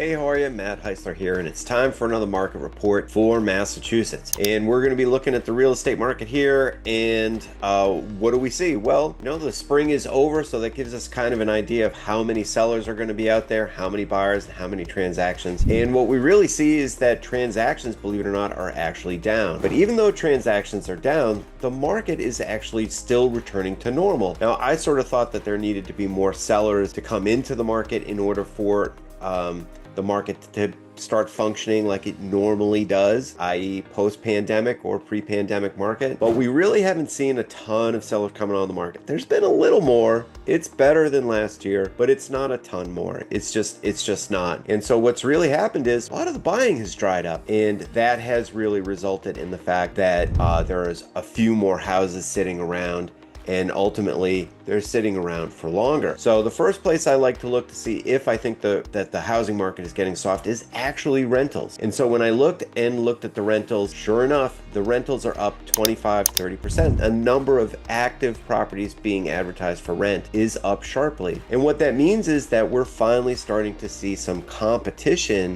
Hey, how are you? Matt Heisler here, and it's time for another market report for Massachusetts. And we're going to be looking at the real estate market here, and what do we see? Well, the spring is over, so that gives us kind of an idea of how many sellers are going to be out there, how many buyers, and how many transactions. And what we really see is that transactions, believe it or not, are actually down. But even though transactions are down, the market is actually still returning to normal. Now, I sort of thought that there needed to be more sellers to come into the market in order for the market to start functioning like it normally does, i.e. post-pandemic or pre-pandemic market. But we really haven't seen a ton of sellers coming on the market. There's been a little more. It's better than last year, but it's not a ton more. It's just not. And so what's really happened is a lot of the buying has dried up, and that has really resulted in the fact that there is a few more houses sitting around, and ultimately they're sitting around for longer. So the first place I like to look to see if I think that the housing market is getting soft is actually rentals. And so when I looked at the rentals, sure enough, the rentals are up 25-30%. A number of active properties being advertised for rent is up sharply. And what that means is that we're finally starting to see some competition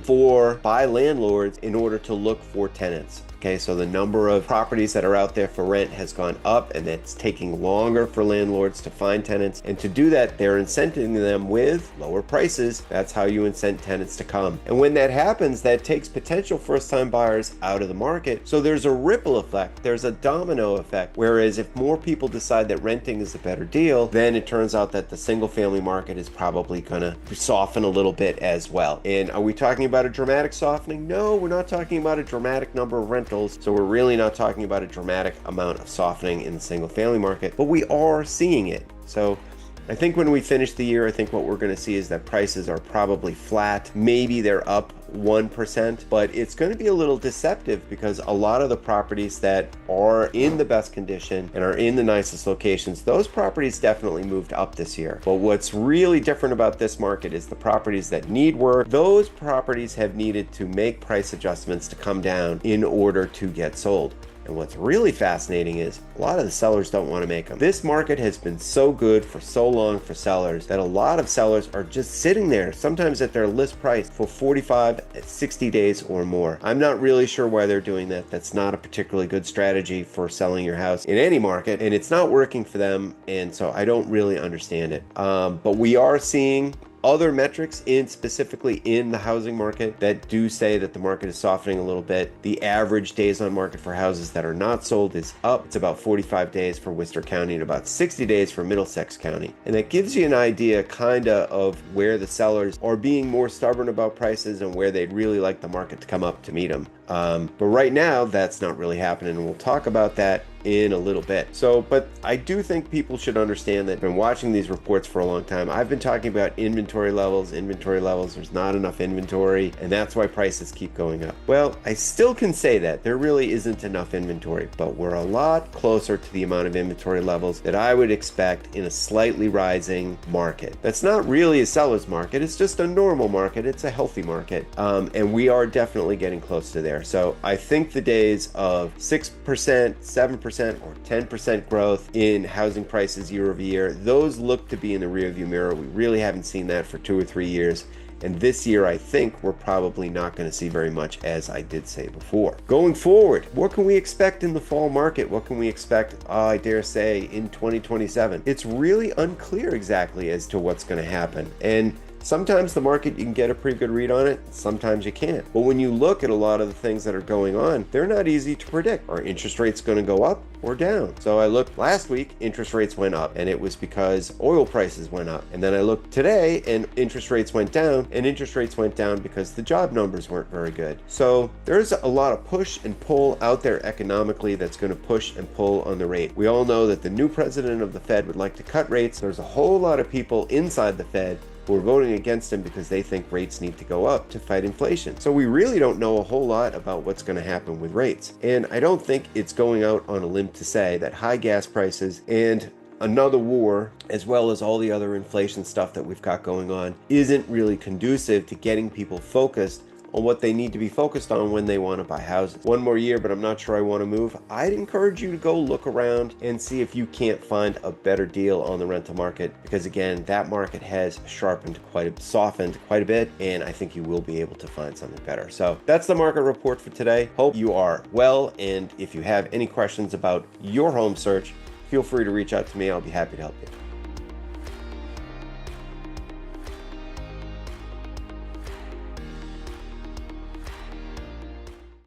by landlords in order to look for tenants. Okay, so the number of properties that are out there for rent has gone up, and it's taking longer for landlords to find tenants. And to do that, they're incenting them with lower prices. That's how you incent tenants to come. And when that happens, that takes potential first-time buyers out of the market. So there's a ripple effect. There's a domino effect. Whereas if more people decide that renting is a better deal, then it turns out that the single-family market is probably going to soften a little bit as well. And are we talking about a dramatic softening? No, we're not talking about a dramatic number of rentals. So we're really not talking about a dramatic amount of softening in the single family market, but we are seeing it. So I think when we finish the year, I think what we're going to see is that prices are probably flat. Maybe they're up 1%, but it's going to be a little deceptive because a lot of the properties that are in the best condition and are in the nicest locations, those properties definitely moved up this year. But what's really different about this market is the properties that need work. Those properties have needed to make price adjustments to come down in order to get sold. And what's really fascinating is a lot of the sellers don't want to make them. This market has been so good for so long for sellers that a lot of sellers are just sitting there, sometimes at their list price, for 45, 60 days or more. I'm not really sure why they're doing that. That's not a particularly good strategy for selling your house in any market, and it's not working for them. And so I don't really understand it. But we are seeing other metrics specifically in the housing market that do say that the market is softening a little bit. The average days on market for houses that are not sold is up. It's about 45 days for Worcester County and about 60 days for Middlesex County. And that gives you an idea of where the sellers are being more stubborn about prices and where they'd really like the market to come up to meet them. But right now, that's not really happening, and we'll talk about that in a little bit. But I do think people should understand that I've been watching these reports for a long time. I've been talking about inventory levels. There's not enough inventory, and that's why prices keep going up. Well, I still can say that there really isn't enough inventory, but we're a lot closer to the amount of inventory levels that I would expect in a slightly rising market. That's not really a seller's market. It's just a normal market. It's a healthy market, and we are definitely getting close to there. So I think the days of 6%, 7%, or 10% growth in housing prices year over year, those look to be in the rearview mirror. We really haven't seen that for 2 or 3 years. And this year, I think we're probably not going to see very much, as I did say before. Going forward, what can we expect in the fall market? What can we expect, I dare say, in 2027? It's really unclear exactly as to what's going to happen. And sometimes the market, you can get a pretty good read on it. Sometimes you can't. But when you look at a lot of the things that are going on, they're not easy to predict. Are interest rates going to go up or down? So I looked last week, interest rates went up, and it was because oil prices went up. And then I looked today, and interest rates went down, and interest rates went down because the job numbers weren't very good. So there's a lot of push and pull out there economically that's going to push and pull on the rate. We all know that the new president of the Fed would like to cut rates. There's a whole lot of people inside the Fed who are voting against him because they think rates need to go up to fight inflation. So we really don't know a whole lot about what's going to happen with rates. And I don't think it's going out on a limb to say that high gas prices and another war, as well as all the other inflation stuff that we've got going on, isn't really conducive to getting people focused on what they need to be focused on when they want to buy houses. One more year, but I'm not sure I want to move. I'd encourage you to go look around and see if you can't find a better deal on the rental market, because again, that market has softened quite a bit, and I think you will be able to find something better. So that's the market report for today. Hope you are well, and if you have any questions about your home search, feel free to reach out to me. I'll be happy to help you.